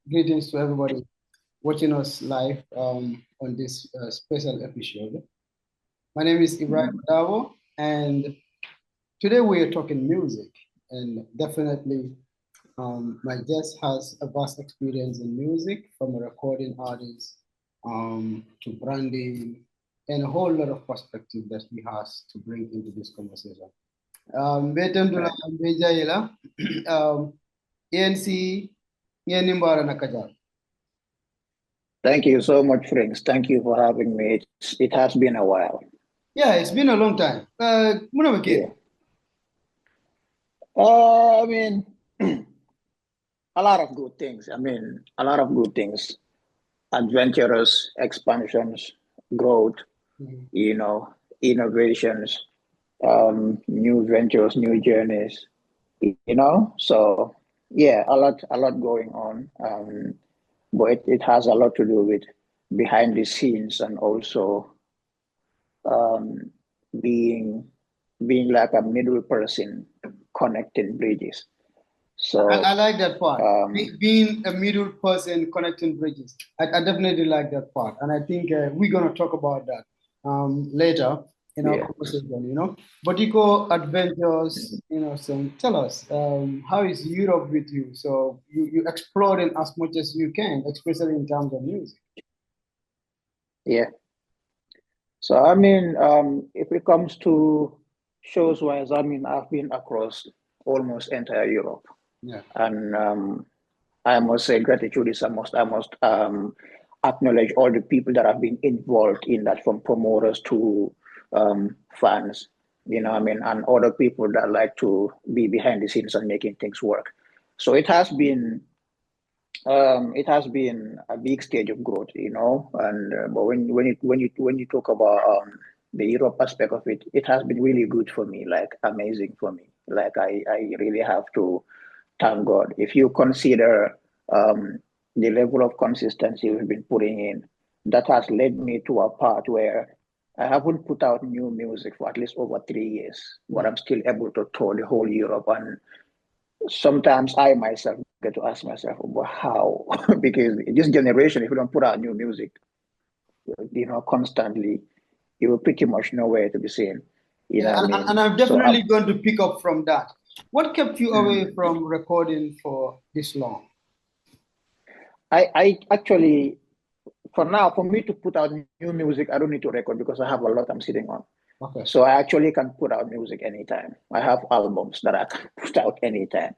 Greetings to everybody watching us live on this special episode. My name is Ibrahim Davo, and today we are talking music. And definitely, my guest has a vast experience in music, from a recording artist to branding, and a whole lot of perspective that he has to bring into this conversation. Betem dula beja yela ANC ngeni mbara nakaja. Thank you so much, Frings. Thank you for having me. It has been a while. Yeah, it's been a long time. Yeah. I mean, a lot of good things. A lot of good things. Adventurous expansions, growth, innovations, new ventures, new journeys, So yeah, a lot going on. But it has a lot to do with behind the scenes and also um, being like a middle person connecting bridges. So I like that part. Being a middle person connecting bridges. I definitely like that part. And I think we're going to talk about that later in our conversation. But you go adventures, so tell us, how is Europe with you? So you exploring as much as you can, especially in terms of music. Yeah. So, if it comes to shows wise, I've been across almost entire Europe. Yeah. And I must say gratitude is I must acknowledge all the people that have been involved in that, from promoters to fans, and other people that like to be behind the scenes and making things work. So it has been a big stage of growth, and but when you talk about the Europe aspect of it, it has been really good for me, like amazing for me. Like I really have to thank God. If you consider the level of consistency we've been putting in, that has led me to a part where I haven't put out new music for at least over 3 years, but I'm still able to tour the whole Europe. And sometimes I myself get to ask myself, well, how? Because this generation, if you don't put out new music, constantly, you will pretty much nowhere to be seen. And I'm definitely going to pick up from that. What kept you away from recording for this long? I actually, for now, for me to put out new music, I don't need to record because I have a lot I'm sitting on. Okay. So I actually can put out music anytime. I have albums that I can put out anytime.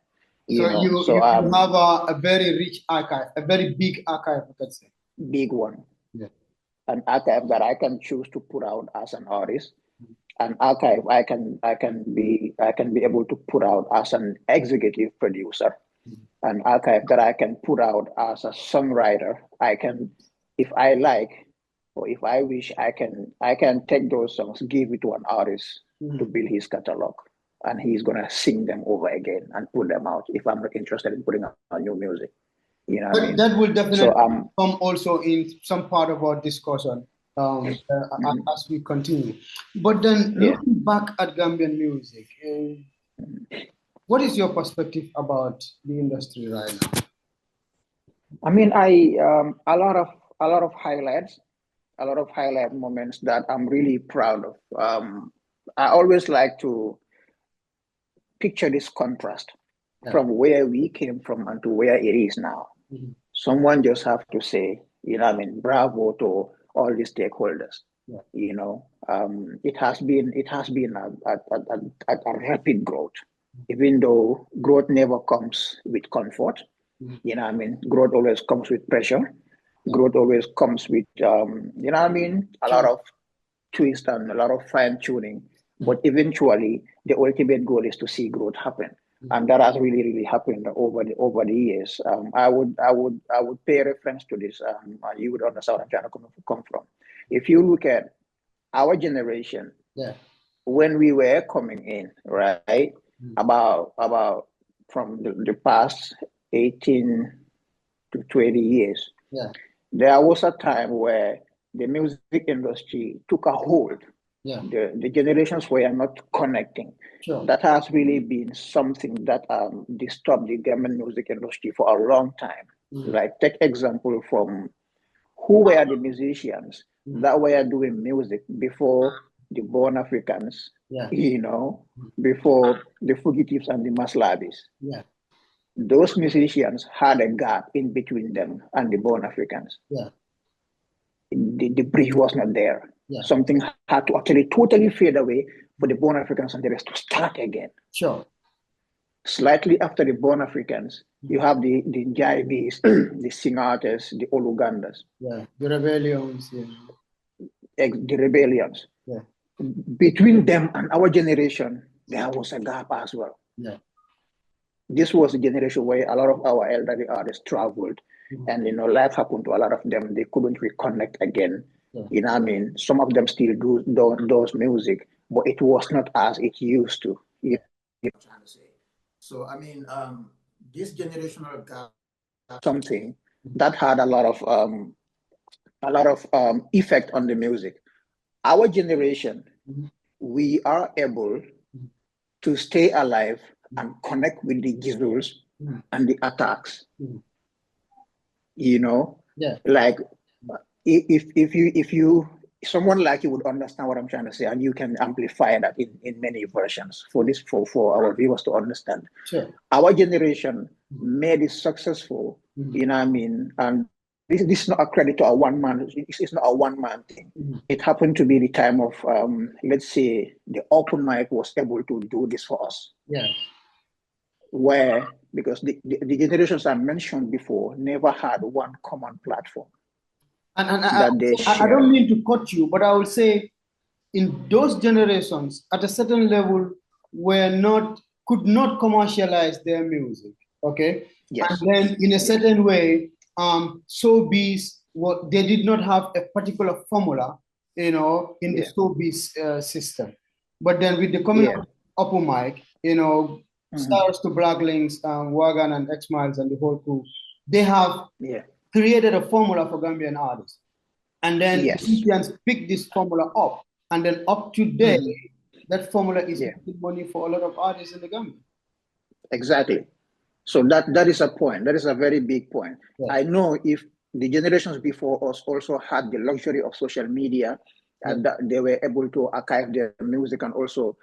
You have a very rich archive, a very big archive, you could say. Big one. Yeah. An archive that I can choose to put out as an artist. An archive I can be able to put out as an executive producer. An archive that I can put out as a songwriter. I can, if I like, or if I wish, I can take those songs, give it to an artist to build his catalog, and he's gonna sing them over again and put them out. If I'm not interested in putting out new music, That will definitely come also in some part of our discussion as we continue. But then, looking back at Gambian music, what is your perspective about the industry right now? A lot of highlights, a lot of highlight moments that I'm really proud of. I always like to picture this contrast from where we came from and to where it is now. Someone just have to say, bravo to all the stakeholders. It has been a rapid growth, even though growth never comes with comfort. Growth always comes with pressure. Growth always comes with a lot of twist and a lot of fine tuning. But eventually, the ultimate goal is to see growth happen, and that has really, really happened over the years. I would pay reference to this, and you would understand where I'm trying to come from. If you look at our generation, when we were coming in, right, about from the past 18 to 20 years, there was a time where the music industry took a hold. Yeah. The generations were not connecting. Sure. That has really been something that disturbed the Gambian music industry for a long time. Like, take example from who were the musicians that were doing music before the born Africans, Yeah. before the fugitives and the maslabis. Yeah. Those musicians had a gap in between them and the born Africans. Yeah. The bridge was not there. Yeah. Something had to actually totally fade away for the born Africans and the rest to start again. Sure. Slightly after the born Africans, you have the Jaibis, the Singates, the Olugandas. Yeah. The rebellions. Yeah. The rebellions. Yeah. Between them and our generation, there was a gap as well. Yeah. This was a generation where a lot of our elderly artists traveled, and life happened to a lot of them. They couldn't reconnect again. Yeah. I mean, some of them still do those music, but it was not as it used to. You know what I'm trying to say. So I mean, this generational gap, something that had a lot of effect on the music. Our generation, we are able to stay alive and connect with the gizzles and the attacks. Yeah. Like, if you someone like you would understand what I'm trying to say, and you can amplify that in many versions for our viewers to understand. Sure. Our generation made it successful, and this is not a credit to a one man. It's not a one man thing. It happened to be the time of, let's say, the open mic was able to do this for us. Yeah. Where, because the generations I mentioned before never had one common platform. And I don't mean to cut you, but I would say in those generations, at a certain level, could not commercialize their music. Okay. Yes. And then in a certain way, showbiz, they did not have a particular formula, in the showbiz system. But then with the coming of open mic, stars to Black Links, Wagan and X Miles and the whole crew, they have created a formula for Gambian artists. And then musicians pick this formula up. And then up to date, that formula is making money for a lot of artists in the Gambia. Exactly. So that is a point. That is a very big point. Yeah. I know if the generations before us also had the luxury of social media, and that they were able to archive their music and also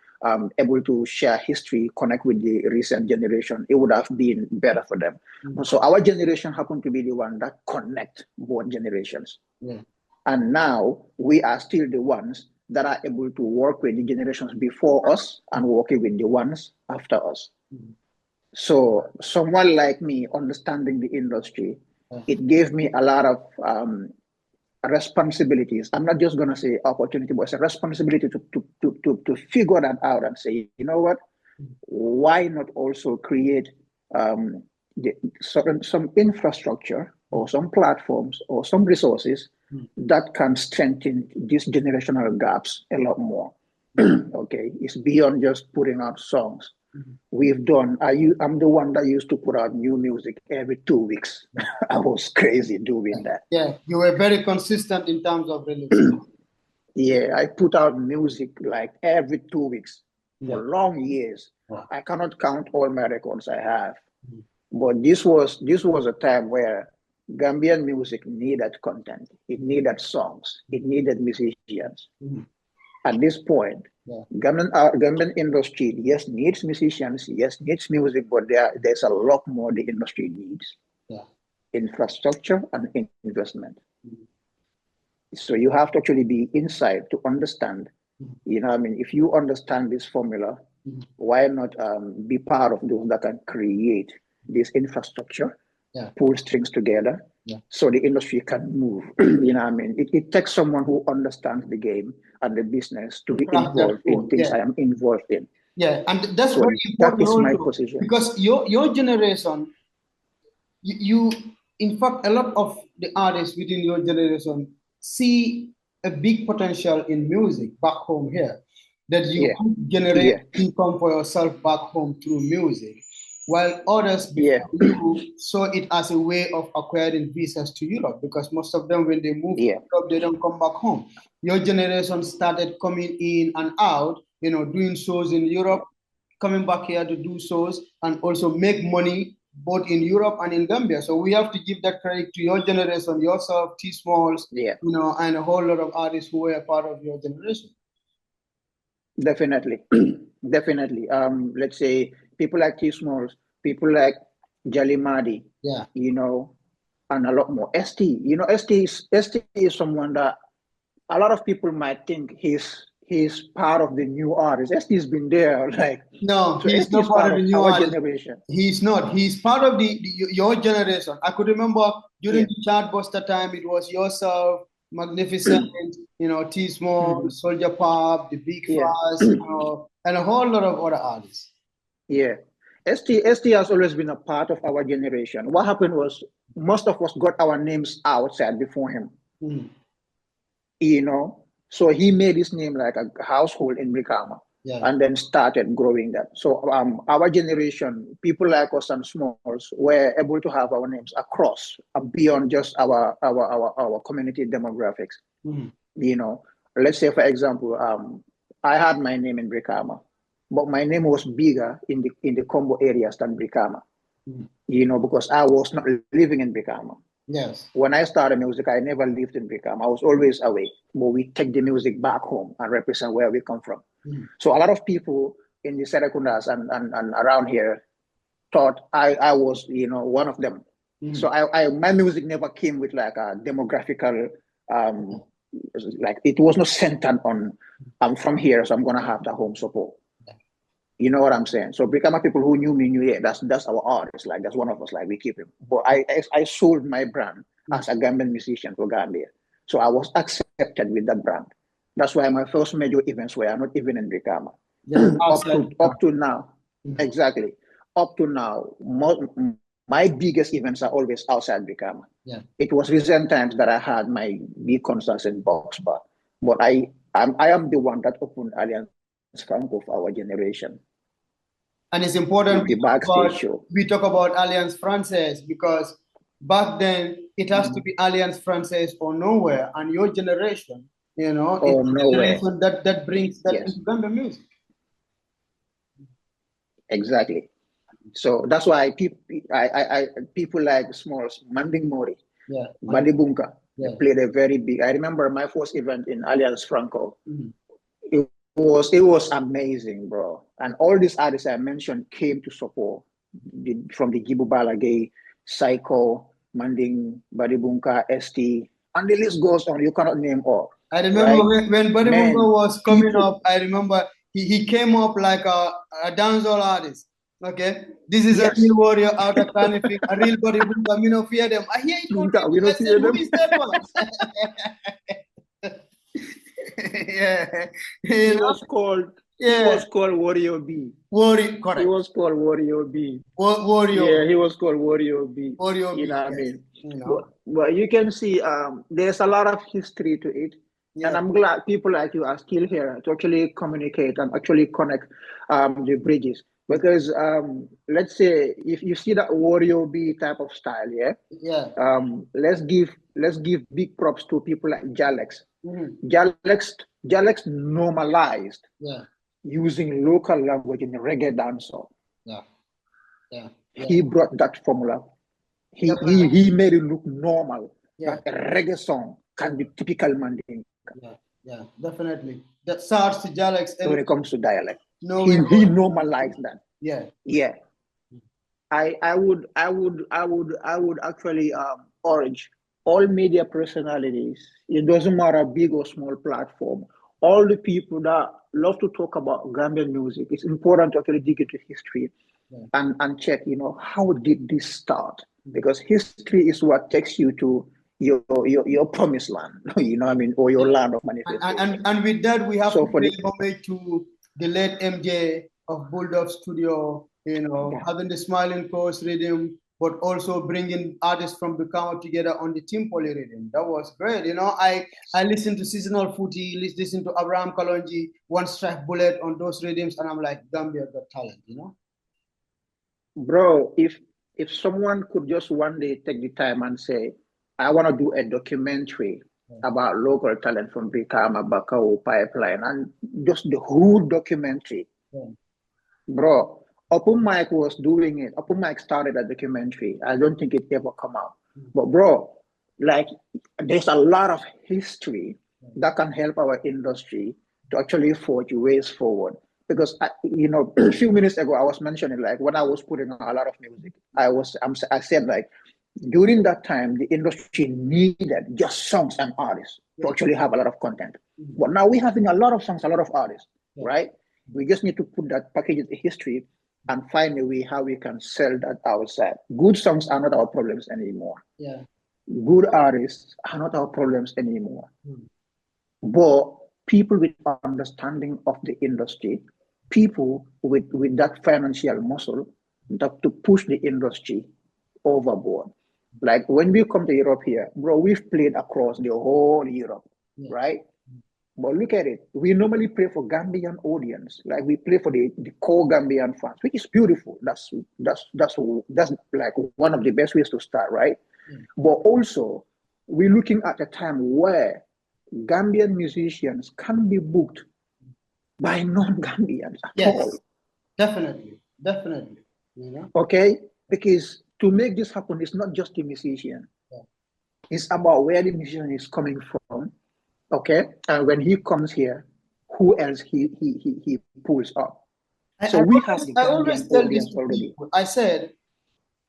able to share history, connect with the recent generation, it would have been better for them. So our generation happened to be the one that connect both generations. Yeah. And now we are still the ones that are able to work with the generations before us and working with the ones after us. So someone like me understanding the industry, it gave me a lot of responsibilities. I'm not just going to say opportunity, but it's a responsibility to figure that out and say, you know what, why not also create some infrastructure or some platforms or some resources that can strengthen these generational gaps a lot more. Okay, it's beyond just putting out songs. We've done, I'm the one that used to put out new music every 2 weeks. I was crazy doing that. Yeah, you were very consistent in terms of release. Yeah, I put out music like every 2 weeks for long years. I cannot count all my records I have. But this was a time where Gambian music needed content. It needed songs. It needed musicians. At this point, Gambian industry, yes, needs musicians, yes, needs music, but there's a lot more the industry needs. Infrastructure and investment. So you have to actually be inside to understand, if you understand this formula, why not be part of those that can create this infrastructure, pull strings together, so the industry can move. It takes someone who understands the game and the business to be involved in things I am involved in. Yeah, and that's very important. That is my position. Because your generation, you in fact, a lot of the artists within your generation see a big potential in music back home here, that you could generate income for yourself back home through music. while others before Yeah. you saw it as a way of acquiring visas to Europe, because most of them, when they move to Yeah. Europe, they don't come back home. Your generation started coming in and out, doing shows in Yeah. Europe, coming back here to do shows and also make money both in Europe and in Gambia. So we have to give that credit to your generation, yourself, T Smalls, Yeah. and a whole lot of artists who were a part of your generation. Definitely. Definitely. Let's say people like T Smalls, people like Jali Madi, Yeah. and a lot more. ST is someone that a lot of people might think he's part of the new artist. ST has been there, No, so he's ST not is part part of the of new our artist. generation. He's not. He's part of your generation. I could remember during Yeah. the Chartbuster time, it was yourself, Magnificent, T Small, Mhm. Soldier Pop, The Big Yeah. Fast, and a whole lot of other artists. Yeah. ST has always been a part of our generation. What happened was most of us got our names outside before him. Mm. So he made his name like a household in Brikama, Yeah. and then started growing that. So our generation, people like us and Smalls, were able to have our names across beyond just our community demographics. Mm. Let's say, for example, I had my name in Brikama, but my name was bigger in the Combo areas than Brikama. Mm. Because I was not living in Brikama. Yes. When I started music, I never lived in Brikama. I was always away, but we take the music back home and represent where we come from. Mm. So a lot of people in the Serekundas and around here thought I was, one of them. Mm. So my music never came with like a demographical, like it was not centered on I'm from here, so I'm gonna have the home support. You know what I'm saying? So Brikama people who knew me knew, yeah, that's our artist. Like that's one of us. Like we keep him. But I sold my brand as a Gambian musician for Gambia, so I was accepted with that brand. That's why my first major events were not even in Brikama. Yeah. up Outside to the up camp. to now, Mm. exactly. Up to now, my biggest events are always outside Brikama. Yeah. It was recent times that I had my big concerts in Box Bar, but I am the one that opened Alliance Franco of our generation And it's important with the backstage show. we talk about Alliance Francaise because back then it has to Mhm. be Alliance Francaise or nowhere. And your generation, it's Oh, the nowhere. generation that brings that Yes, into Gambia music. exactly. So that's why people like Smalls, Manding Mori, Yeah. And Badibunka, they yeah. played a very big. I remember my first event in Alliance Franco. Mhm. It was amazing, bro. And all these artists I mentioned came to support from the Gibu Balagay, Psycho, Manding, Badibunka, ST, and the list goes on. You cannot name all, I remember right? when Buddy Mungo Man, was coming people, up, I remember he came up like a dancehall artist. Okay, this is a real yes, warrior out of Kanifing, a real Buddy Mungo. Me no fear them. I hear it called we people. I don't said, fear who them. is that one? Yeah, He you know, was called he yeah, was called Warrior B. warrior, He correct. was called Warrior B. Warrior, Yeah, he was called Warrior B. warrior You B. know what I Yes, mean? you But know, but you can see there's a lot of history to it. And yeah, I'm glad people like you are still here to actually communicate and actually connect the bridges. Because let's say if you see that Warrior B type of style, yeah, yeah, let's give big props to people like Jalex. mhm, Jalex normalized yeah, using local language in reggae dancehall. yeah, yeah, yeah, He brought that formula. He, he, definitely, he made it look normal yeah, that a reggae song yeah. can be typical Mandinka Yeah, yeah, definitely. That SARS to Jalex when and it comes to dialect. no He way he goes. normalized that. Yeah, Yeah. I would actually urge all media personalities. It doesn't matter big or small platform. All the people that love to talk about Gambian music. It's important to actually dig into history yeah. and check. How did this start? Mhm. Because history is what takes you to your promised land. What I mean, or your Yeah. land of And, and, and manifestation. and with that, we have So to for pay the homage to the late MJ of Bulldog Studio, yeah, having the Smiling Coast rhythm, but also bringing artists from Bukama together on the Timpoli rhythm. That was great. I listened to Seasonal Footy, listened to Abraham Kalonji, One Strike Bullet on those rhythms, and I'm like, Gambia got talent. Bro, if someone could just one day take the time and say, I want to do a documentary Yeah. about local talent from Brikama, Bakau, Pipeline, and just the whole documentary, Yeah. bro. Open Mike was doing it. Open Mike started a documentary. I don't think it ever come out. Mm. But bro, like there's a lot of history Yeah. that can help our industry to actually forge ways forward. Because a few minutes ago I was mentioning like when I was putting on a lot of music, I said like during that time the industry needed just songs and artists to Yeah. actually have a lot of content. Mm. But now we're having a lot of songs, a lot of artists, Yeah. right? We just need to put that package in history and find a way how we can sell that outside. Good songs are not our problems anymore. Yeah. Good artists are not our problems anymore. Mm. But people with understanding of the industry, people with that financial muscle that to push the industry overboard. Like when we come to Europe here, bro, we've played across the whole Europe, Yeah. right? But look at it. We normally play for Gambian audience. Like we play for the core Gambian fans, which is beautiful. That's like one of the best ways to start, right? Yeah. But also, we're looking at a time where Gambian musicians can be booked by non-Gambians at all. Yes, definitely, definitely. You know? Okay? Because to make this happen, it's not just the musician. Yeah. It's about where the musician is coming from. Okay? And when he comes here, who else he pulls up. I, So I we have always the I always Gambian tell this audience to already. people. I said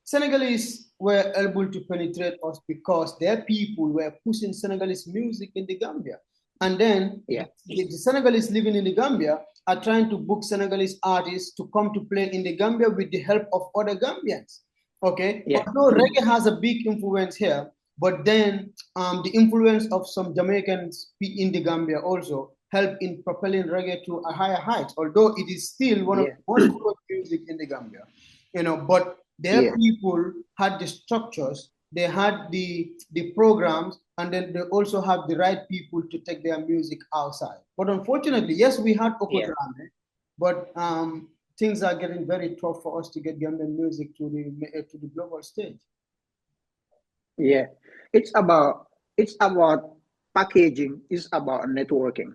Senegalese were able to penetrate us because their people were pushing Senegalese music in the Gambia. And then Yeah. the Senegalese living in the Gambia are trying to book Senegalese artists to come to play in the Gambia with the help of other Gambians. Okay, Yeah. although reggae has a big influence here, but then the influence of some Jamaicans in the Gambia also help in propelling reggae to a higher height. Although it is still one of Yeah. the most popular music in the Gambia, but their Yeah. people had the structures, they had the programs, and then they also have the right people to take their music outside. But unfortunately, yes, we had Yeah. Okodrame, but things are getting very tough for us to get Gambian music to the global stage. Yeah. It's about packaging, it's about networking.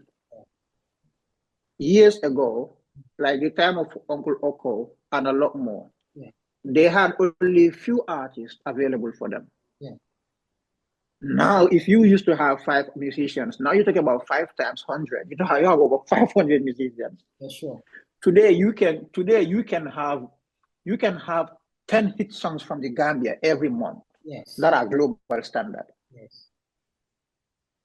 Years ago, like the time of Uncle Oko and a lot more, Yeah, they had only few artists available for them. yeah, Now, if you used to have five musicians, now you're talking about five times 100. You know how you have over 500 musicians. yeah, sure. Today you can have 10 hit songs from the Gambia every month Yes, that are global standard. yes,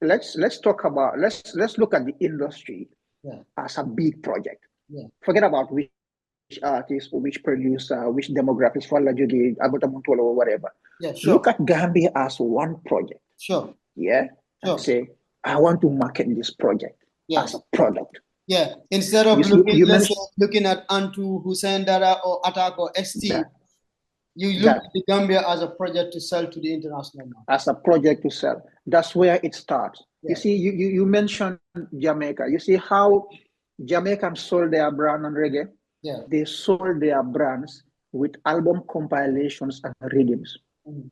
Let's look at the industry yeah, as a big project. yeah, Forget about which artist or which producer, which demographics, Fala Jugi, Abutamuntolo, or whatever. yeah, Look sure, at Gambia as one project, sure, yeah, and sure. say, I want to market this project as a Yes. product. Yeah, instead of looking, You let's say, mentioned looking at Antu, Hussein Dara, or Attack or ST, that you look that at the Gambia as a project to sell to the international market. as a project to sell. That's where it starts. You Yeah, see, you mentioned Jamaica. You see how Jamaicans sold their brand on reggae? yeah. They sold their brands with album compilations and rhythms. Mhm.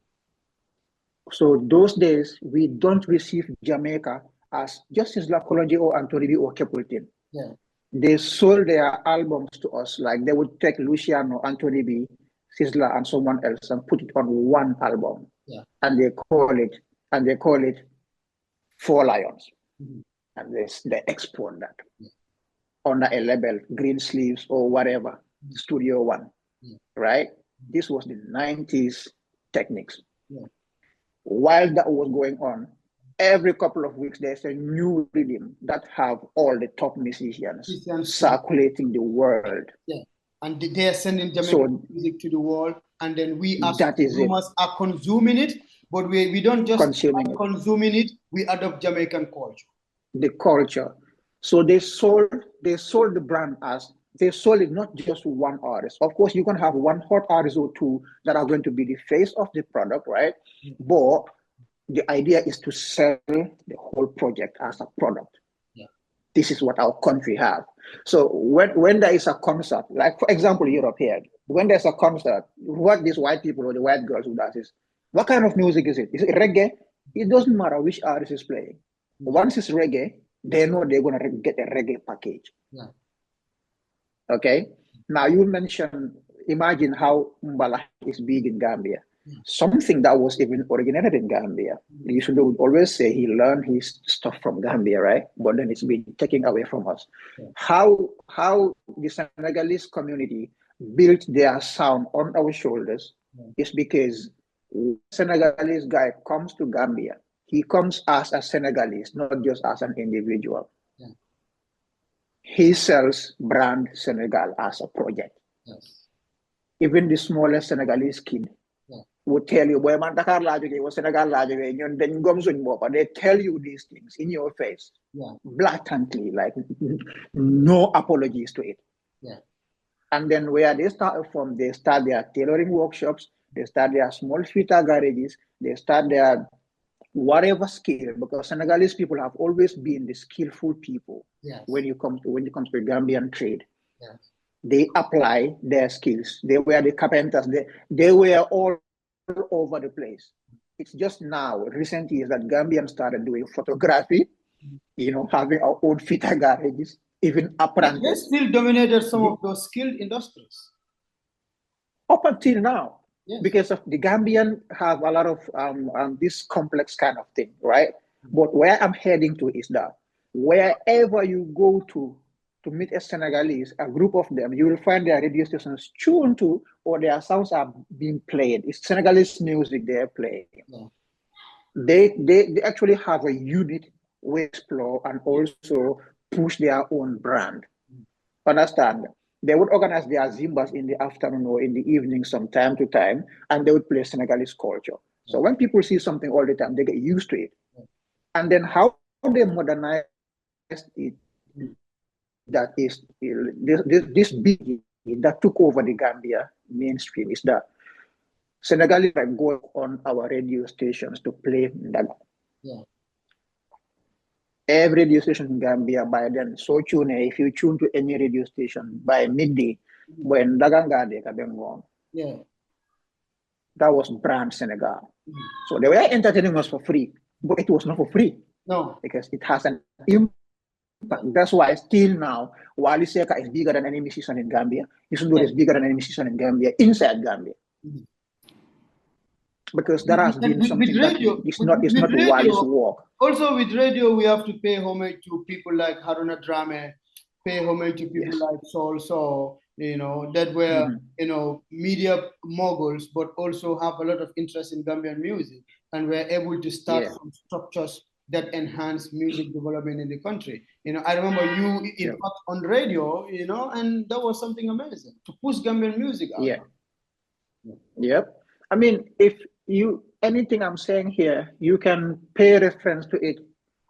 So those days, we don't receive Jamaica as just as La Colonji or Anthony or Capleton. Yeah, They sold their albums to us. Like they would take Luciano, Anthony B, Sizzla, and someone else and put it on one album. yeah. And they call it Four Lions. Mhm. And they export that Yeah, under a label, Green Sleeves or whatever, mhm. Studio One. Yeah, Right? This was the 90s techniques. yeah. While that was going on, every couple of weeks there's a new rhythm that have all the top musicians Christians to circulating the world. yeah, and they are sending Jamaican So music to the world, and then we as that is it, consumers are consuming it, but we don't just consuming it, consuming it, we adopt Jamaican culture. the culture. So they sold the brand as they sold it not just one artist. Of course, you can have one hot artist or two that are going to be the face of the product, right? Yeah, But the idea is to sell the whole project as a product. yeah, This is what our country have. So when there is a concert, like for example, Europe here, when there's a concert, what these white people or the white girls who does is, what kind of music is it? Is it reggae? It doesn't matter which artist is playing. Once it's reggae, they know they're gonna get a reggae package. Yeah. Okay. Now you mentioned, imagine how Mbala is big in Gambia. Something that was even originated in Gambia. You should always say he learned his stuff from Gambia, right? But then it's been taken away from us. Yeah. How the Senegalese community built their sound on our shoulders is because Senegalese guy comes to Gambia. He comes as a Senegalese, not just as an individual. Yeah. He sells brand Senegal as a project. Yes. Even the smallest Senegalese kid would tell you, boy, man, Dakar la jógee, Senegal la jógee, ñun dañ gom suñ boppa. They tell you these things in your face, blatantly, like no apologies to it. Yeah. And then where they start from, they start their tailoring workshops, they start their small fitter garages, they start their whatever skill, because Senegalese people have always been the skillful people. Yes. When you come to Gambian trade. Yes. They apply their skills. They were the carpenters. They were all over the place. It's just now, recent years, that Gambian started doing photography, having our own fitter garages, even apprentices. They still dominated some of those skilled industries. Up until now, because of the Gambian have a lot of this complex kind of thing, right? But where I'm heading to is that wherever you go to meet a Senegalese, a group of them, you will find their radio stations tuned to, or their sounds are being played. It's Senegalese music they're playing. Yeah. They actually have a unit where they explore and also push their own brand. Understand? They would organize their zimbas in the afternoon or in the evening from time to time, and they would play Senegalese culture. So when people see something all the time, they get used to it. And then how they modernize it, that is this big that took over the Gambia mainstream, is that Senegalese go on our radio stations to play Ndaga. Yeah. Every radio station in Gambia by then, so tune, if you tune to any radio station by midday, when Ndaganga they gone. Yeah. That was brand Senegal. So they were entertaining us for free, but it was not for free. No. Because it has an impact. That's why still now, Wali Seka is bigger than any musician in Gambia. Yusundur is bigger than any musician in Gambia, inside Gambia. Because there has been something radio, that it's not Wali's work. Also with radio, we have to pay homage to people like Haruna Drame, pay homage to people like Sol So, that were, media moguls, but also have a lot of interest in Gambian music, and were able to start some structures that enhance music development in the country. I remember you in fact on radio, and that was something amazing to push Gambian music out. Yeah. Yep. I mean, if anything I'm saying here, you can pay reference to it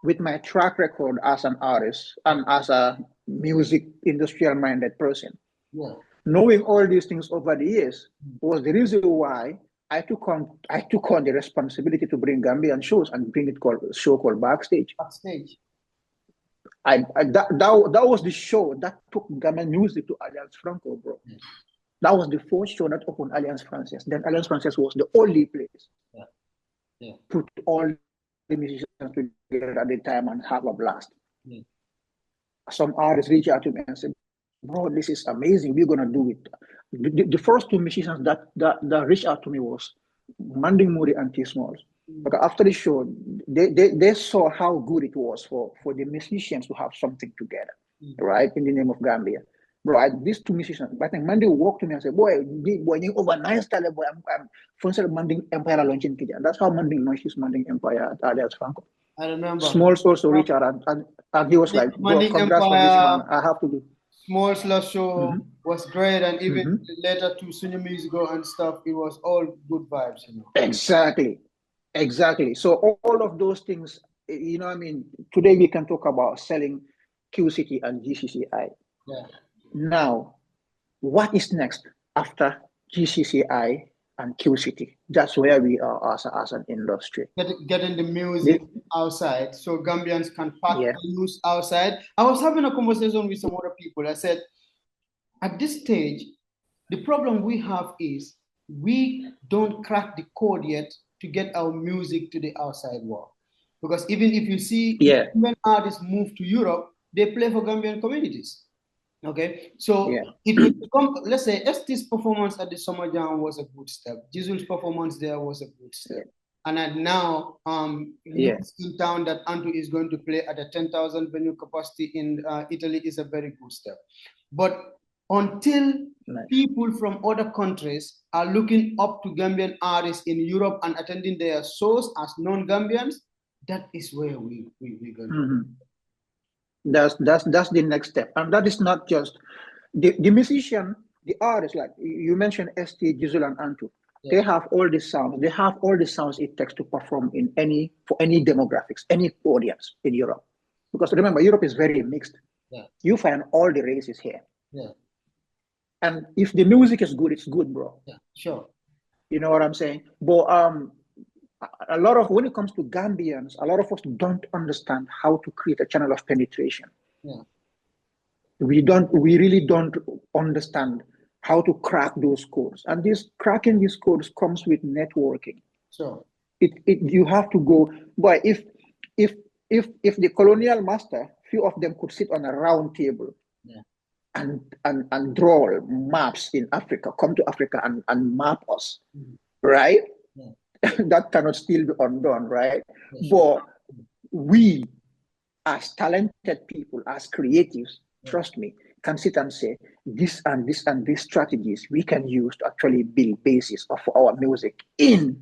with my track record as an artist and as a music industrial minded person. Yeah. Knowing all these things over the years was the reason why I took on the responsibility to bring Gambian shows and bring it show called Backstage. Backstage. That was the show that took Gambian music to Alliance Franco, bro. Yeah. That was the first show that opened Alliance Française. Then Alliance Française was the only place put all the musicians together at the time and have a blast. Yeah. Some artists reach out to me and said, bro, this is amazing. We're gonna do it. The first two musicians that reached out to me was Manding Muri and T Smalls. But after the show, they saw how good it was for the musicians to have something together, right? In the name of Gambia. Bro, these two musicians, I think Manding walked to me and said, boy, you over nice style, boy, I'm from Manding Empire launching Kija. That's how Manding launched his Manding Empire at Alias Franco. I remember. Smalls also reached out and he was like, bro, congrats for this, man. I have to do. Smalls last show was great, and even later to Senior Music and stuff, it was all good vibes, Exactly. So all of those things, today we can talk about selling QCT and GCCI. Yeah. Now, what is next after GCCI and QCT? That's where we are as an industry. Getting the music outside so Gambians can pack the news outside. I was having a conversation with some other people. I said, at this stage, The problem we have is we don't crack the code yet to get our music to the outside world. Because even if you see Yeah, when artists move to Europe, they play for Gambian communities. Okay, so yeah, it will become, let's say, ST's performance at the Summer Jam was a good step. Jizu's performance there was a good step. And now, yeah. news in town that Antu is going to play at a 10,000 venue capacity in Italy is a very good step. But until Nice. people from other countries are looking up to Gambian artists in Europe and attending their shows as non-Gambians, that is where we're going to. That's the next step, and that is not just the musician, the artist. Like you mentioned, ST, Jizzle, and Antu. Yeah. They have all the sounds. They have all the sounds it takes to perform in for any demographics, any audience in Europe. Because remember, Europe is very mixed. Yeah. You find all the races here. Yeah. And if the music is good, it's good, bro. Yeah, sure. You know what I'm saying? But a lot of, when it comes to Gambians, a lot of us don't understand how to create a channel of penetration. Yeah. We really don't understand how to crack those codes. And this cracking these codes comes with networking. Sure. You have to go, boy, if the colonial master, few of them could sit on a round table, yeah, and draw maps in Africa, come to Africa and map us, right? Yeah. That cannot still be undone, right? Yeah, sure. But we, as talented people, as creatives, trust me, can sit and say this and this and these strategies we can use to actually build basis of our music in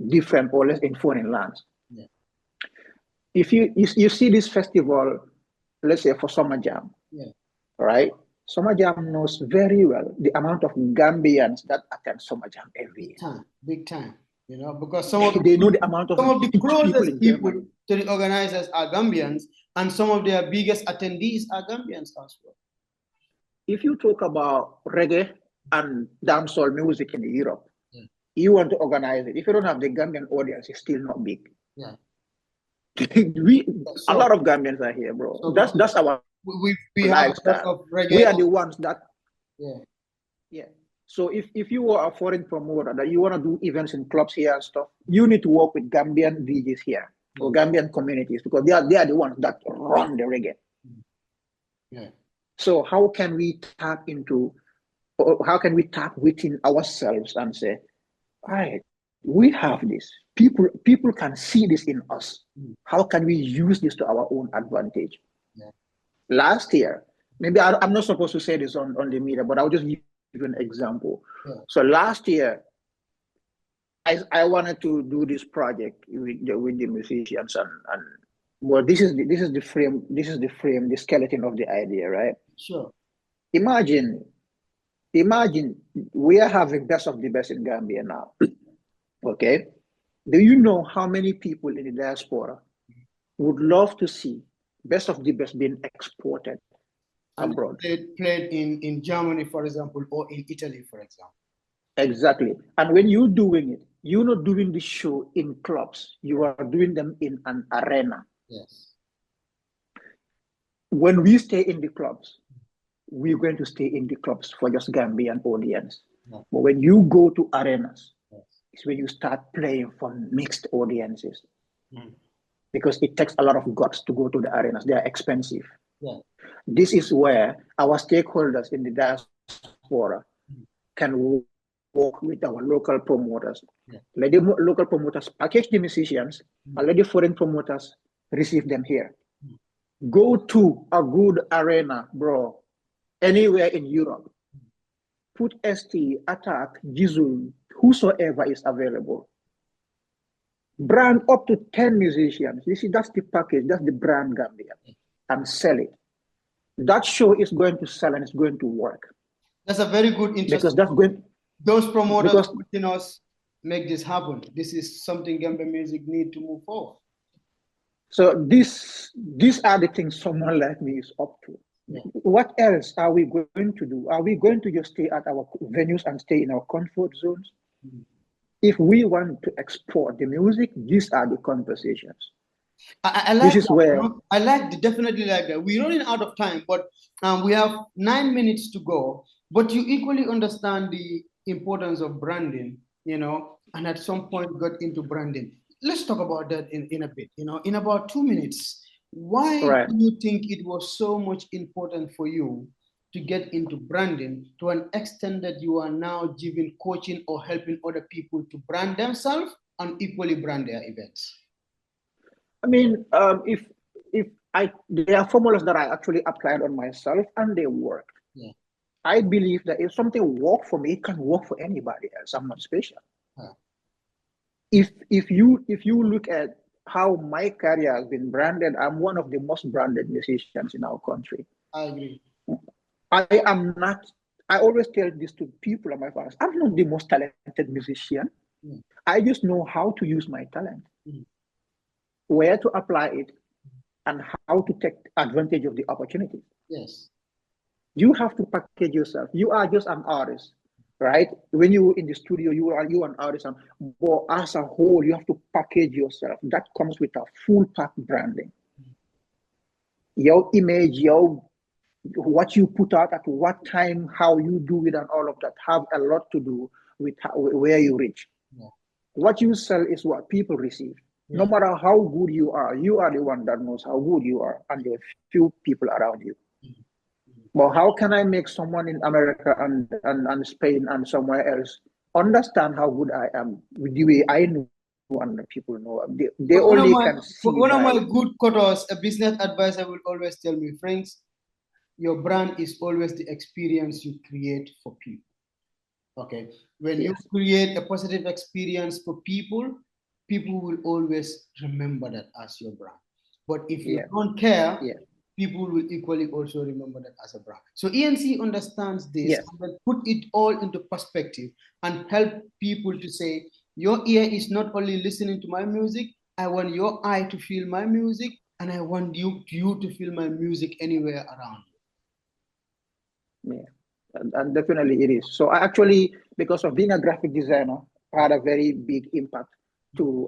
different or less in foreign lands. Yeah. If you see this festival, let's say for Summer Jam, right? Summer Jam knows very well the amount of Gambians that attend Summer Jam every year. Big time. You know, because some of they know the amount of the closest people to the organizers are Gambians, and some of their biggest attendees are Gambians as well. If you talk about reggae and dancehall music in Europe, you want to organize it. If you don't have the Gambian audience, it's still not big. Yeah. A lot of Gambians are here, bro. So that's our we lifestyle. We are the ones that. Yeah. So if you are a foreign promoter that you want to do events in clubs here and stuff, you need to work with Gambian DJs here or Gambian communities, because they are the ones that run the reggae. Yeah. So how can we tap within ourselves and say, all right, we have this. People can see this in us. How can we use this to our own advantage? Yeah. Last year, maybe I'm not supposed to say this on the media, but I'll just give you an example. Yeah. So last year, I wanted to do this project with the musicians, and well, this is the frame, the skeleton of the idea, right? Sure. Imagine we are having best of the best in Gambia now. Okay, do you know how many people in the diaspora would love to see best of the best being exported abroad? Played in Germany, for example, or in Italy, for example. Exactly. And when you're doing it, you're not doing the show in clubs. You are doing them in an arena. Yes. When we stay in the clubs, we're going to stay in the clubs for just Gambian audience. Yeah. But when you go to arenas, it's when you start playing for mixed audiences. Because it takes a lot of guts to go to the arenas. They are expensive. Yeah. This is where our stakeholders in the diaspora can work with our local promoters. Yeah. Let the local promoters package the musicians, and let the foreign promoters receive them here. Go to a good arena, bro, anywhere in Europe. Put ST, Attack, Jizzle, whosoever is available. Brand up to 10 musicians. You see, that's the package, that's the brand Gambia. And sell it. That show is going to sell and it's going to work. That's a very good interest. Because that's going. Those promoters watching us make this happen. This is something Gambia music need to move forward. So these are the things someone like me is up to. Yeah. What else are we going to do? Are we going to just stay at our venues and stay in our comfort zones? If we want to export the music, these are the conversations. I like this is that. Where definitely like that. We're running out of time, but we have 9 minutes to go. But you equally understand the importance of branding, and at some point got into branding. Let's talk about that in a bit, in about 2 minutes. Why do Right. you think it was so much important for you to get into branding to an extent that you are now giving coaching or helping other people to brand themselves and equally brand their events? I mean, if I there are formulas that I actually applied on myself and they work. Yeah. I believe that if something worked for me, it can work for anybody else. I'm not special. Yeah. If you look at how my career has been branded, I'm one of the most branded musicians in our country. I agree. I am not. I always tell this to people and my fans. I'm not the most talented musician. Yeah. I just know how to use my talent, Mm. where to apply it, and how to take advantage of the opportunity. Yes. You have to package yourself. You are just an artist, right? When you in the studio, you an artist, but as a whole, you have to package yourself. That comes with a full pack branding. Your image, your what you put out at what time, how you do it, and all of that have a lot to do with where you reach. Yeah. What you sell is what people receive. No Yeah. matter how good you are the one that knows how good you are, and there are few people around you. Mm. Well, how can I make someone in America and Spain and somewhere else understand how good I am with the way I know and the people know? They One of only my can see one of my by, good quotes, a business advisor will always tell me, friends, your brand is always the experience you create for people. Okay. When you yes, create a positive experience for people, people will always remember that as your brand. But if you yeah, don't care, yeah, people will equally also remember that as a brand. So ENC understands this yes, and will put it all into perspective and help people to say, your ear is not only listening to my music, I want your eye to feel my music, and I want you to feel my music anywhere around yeah. And definitely it is. So I actually, because of being a graphic designer, had a very big impact to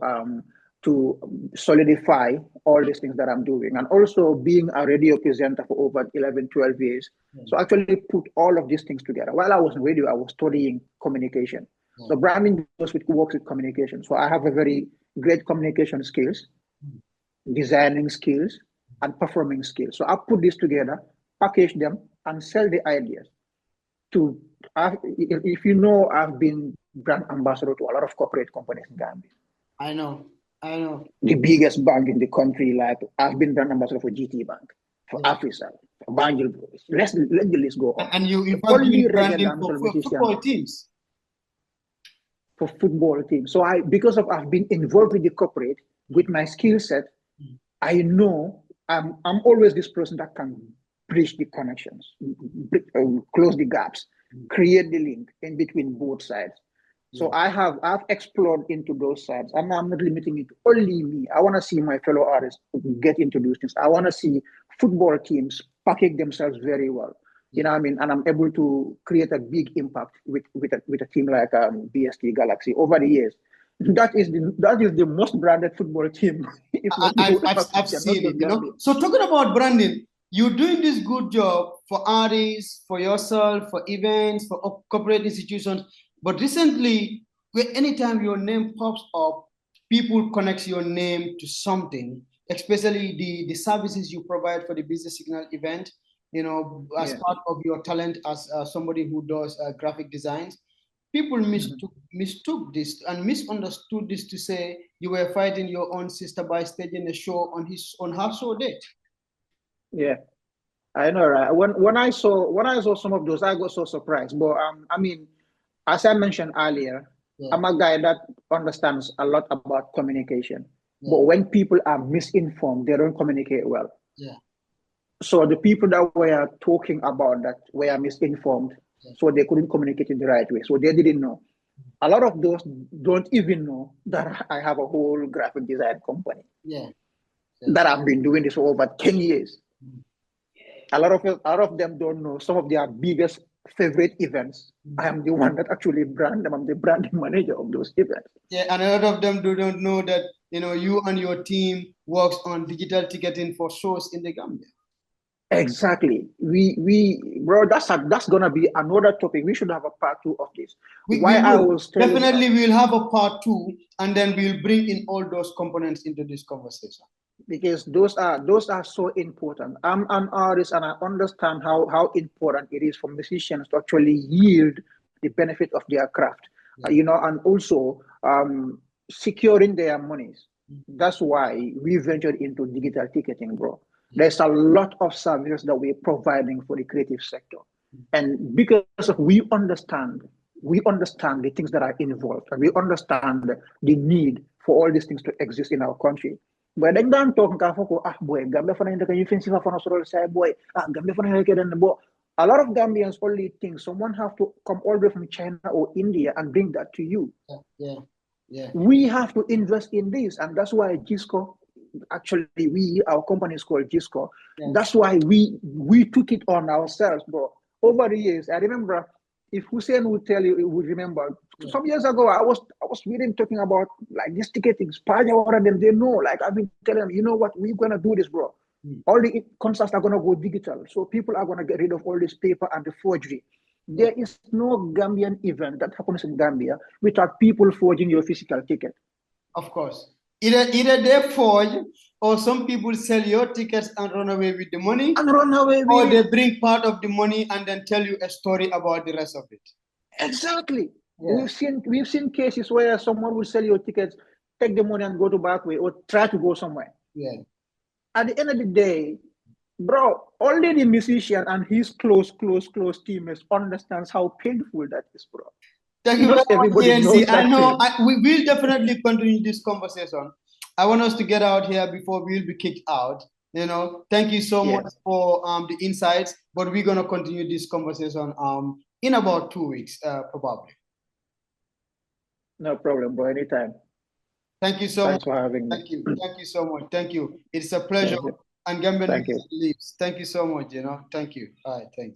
to solidify all these things that I'm doing, and also being a radio presenter for over 11, 12 years. you. So I actually put all of these things together. While I was in radio, I was studying communication. Yeah. So branding goes with works with communication. So I have a very great communication skills, designing skills, and performing skills. So I put this together, package them, and sell the ideas to. If you know, I've been brand ambassador to a lot of corporate companies in Gambia, I know. I know. the biggest bank in the country. Like I've been brand ambassador for GT Bank, for Yeah. Africa, for Banjul. Let the list go on. And you, The in fact, only doing reggae branding dancehall for musician football teams. for football team. So because of I've been involved with the corporate with my skill set, Mm. I know I'm always this person that can bridge the connections, close the gaps, Mm. create the link in between both sides. So Yeah. I've explored into those sides, and I'm not limiting it only me. I want to see my fellow artists get into those things. I want to see football teams package themselves very well. You Yeah. know what I mean? And I'm able to create a big impact with a team like BST Galaxy over the years. That is the most branded football team, if I, not the I've, whole I've, I've Africa, not seen it, just Gambia. So talking about branding, you're doing this good job for artists, for yourself, for events, for corporate institutions. But recently, anytime your name pops up, people connect your name to something, especially the services you provide for the business signal event, as Yeah. part of your talent as somebody who does graphic designs. People Mhm. mistook this and misunderstood this to say you were fighting your own sister by staging a show on her show date. Yeah. I know, right? When I saw some of those, I got so surprised. But I mean, as I mentioned earlier, Yeah, I'm a guy that understands a lot about communication. But yeah, when people are misinformed, they don't communicate well. yeah, So the people that were talking about that were misinformed, yeah, so they couldn't communicate in the right way. So they didn't know. A lot of those don't even know that I have a whole graphic design company yeah, yeah. that I've been doing this for over 10 years. Mm. A lot of them don't know some of their biggest favorite events. I Mm. am the one that actually brand them. I'm the branding manager of those events. Yeah, and a lot of them do not know that you and your team works on digital ticketing for shows in the Gambia. Exactly. Bro, that's gonna be another topic. We should have a part two of this. Why We I will. was telling Definitely, we'll have a part two, and then we'll bring in all those components into this conversation. because those are so important. I'm an artist and I understand how important it is for musicians to actually yield the benefit of their craft. Yeah. And also securing their monies. Mhm. That's why we ventured into digital ticketing, bro. There's a lot of services that we're providing for the creative sector. And because of we understand the things that are involved, and we understand the need for all these things to exist in our country. But dañ daan toog nga foko boy Gambia fana ndeka you fancy fana sorol say boy Gambia fana ndeka den bo a lot of Gambians only think someone have to come all the way from China or India and bring that to you. Yeah, yeah. We have to invest in this, and that's why Gisco, actually, our company is called Gisco. Yeah. That's why we took it on ourselves, bro. Over the years, I remember, if Hussein would tell you, he would remember. Yeah. Some years ago, I was reading talking about like this ticketing. Them, they know. Like I've been telling them, you know what, we're gonna do this, bro. All the concerts are gonna go digital, so people are gonna get rid of all this paper and the forgery. There is no Gambian event that happens in Gambia without people forging your physical ticket. Of course. Either they forge, or some people sell your tickets and run away with the money, And run away or with they it. bring part of the money and then tell you a story about the rest of it. Exactly. Yeah. We've seen cases where someone will sell your tickets, take the money and go to back way or try to go somewhere. Yeah. At the end of the day, bro, only the musician and his close teammates understands how painful that is, bro. Thank you very Not much, everybody ENC. knows I that know pain. we will definitely continue this conversation. I want us to get out here before we'll be kicked out. Thank you so much Yes. for the insights, but we're gonna continue this conversation in about 2 weeks, probably. No problem, bro. Anytime. Thank you so much. Thanks for having me. Thank you. Thank you so much. Thank you. It's a pleasure. Thank you. And Gambian Thank you. lives. Thank you so much. Thank you. All right. Thanks.